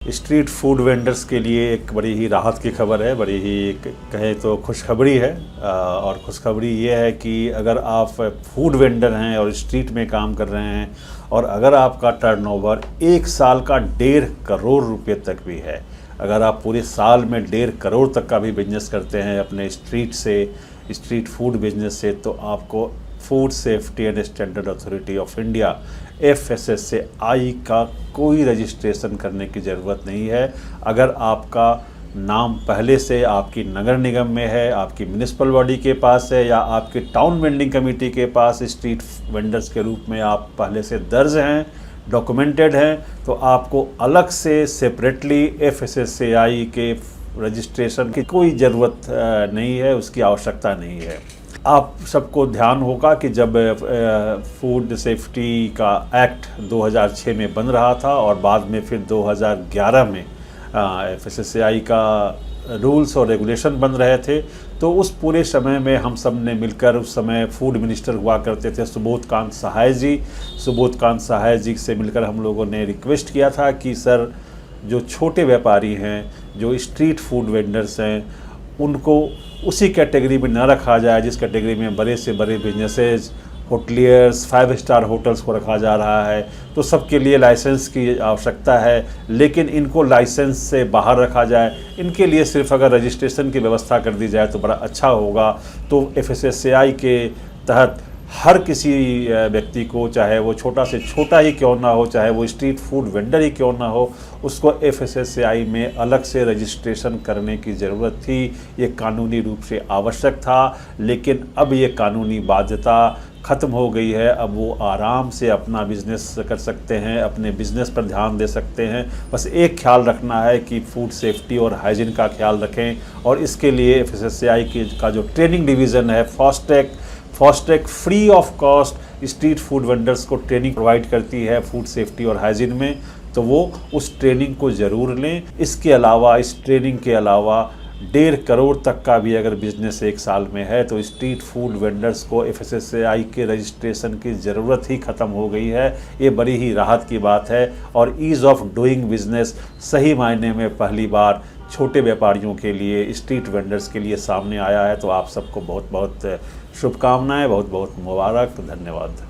Street food vendors के लिए एक बड़ी ही राहत की खबर है, बड़ी ही कहें तो खुशखबरी है। और खुशखबरी ये है कि अगर आप फूड वेंडर हैं और स्ट्रीट में काम कर रहे हैं और अगर आपका टर्नओवर एक साल का 1.5 करोड़ रुपए तक भी है, अगर आप पूरे साल में 1.5 करोड़ तक का भी बिजनेस करते हैं अपने स्ट्रीट फूड बिजनेस से, तो आपको food safety and standard authority of India FSSAI का कोई रजिस्ट्रेशन करने की ज़रूरत नहीं है। अगर आपका नाम पहले से आपकी नगर निगम में है, आपकी म्यूनिसिपल बॉडी के पास है या आपकी टाउन वेंडिंग कमेटी के पास स्ट्रीट वेंडर्स के रूप में आप पहले से दर्ज हैं, डॉक्यूमेंटेड हैं, तो आपको अलग से सेपरेटली FSSAI के रजिस्ट्रेशन की कोई ज़रूरत नहीं है, उसकी आवश्यकता नहीं है। आप सबको ध्यान होगा कि जब फूड सेफ्टी का एक्ट 2006 में बन रहा था और बाद में फिर 2011 में FSSAI का रूल्स और रेगुलेशन बन रहे थे, तो उस पूरे समय में हम सब ने मिलकर, उस समय फूड मिनिस्टर हुआ करते थे सुबोध कांत सहाय जी से मिलकर हम लोगों ने रिक्वेस्ट किया था कि सर, जो छोटे व्यापारी हैं, जो स्ट्रीट फूड वेंडर्स हैं, उनको उसी कैटेगरी में ना रखा जाए जिस कैटेगरी में बड़े से बड़े बिजनेसेस, होटलियर्स, 5 स्टार होटल्स को रखा जा रहा है। तो सबके लिए लाइसेंस की आवश्यकता है, लेकिन इनको लाइसेंस से बाहर रखा जाए। इनके लिए सिर्फ अगर रजिस्ट्रेशन की व्यवस्था कर दी जाए तो बड़ा अच्छा होगा। तो FSSAI के तहत हर किसी व्यक्ति को, चाहे वो छोटा से छोटा ही क्यों ना हो, चाहे वो स्ट्रीट फूड वेंडर ही क्यों ना हो, उसको FSSAI में अलग से रजिस्ट्रेशन करने की ज़रूरत थी। ये कानूनी रूप से आवश्यक था, लेकिन अब ये कानूनी बाध्यता ख़त्म हो गई है। अब वो आराम से अपना बिज़नेस कर सकते हैं, अपने बिज़नेस पर ध्यान दे सकते हैं। बस एक ख्याल रखना है कि फूड सेफ्टी और हाइजीन का ख्याल रखें, और इसके लिए FSSAI का जो ट्रेनिंग डिवीज़न है FASTag free of cost street food vendors को ट्रेनिंग प्रोवाइड करती है फूड सेफ्टी और हाइजीन में, तो वो उस ट्रेनिंग को ज़रूर लें। इसके अलावा, इस ट्रेनिंग के अलावा 1.5 करोड़ तक का भी अगर बिजनेस एक साल में है तो स्ट्रीट फूड वेंडर्स को FSSAI के रजिस्ट्रेशन की ज़रूरत ही ख़त्म हो गई है। ये बड़ी ही राहत की बात है, और ईज़ ऑफ डूइंग बिजनेस सही मायने में पहली बार छोटे व्यापारियों के लिए, स्ट्रीट वेंडर्स के लिए सामने आया है। तो आप सबको बहुत बहुत शुभकामनाएं, बहुत बहुत मुबारक, धन्यवाद।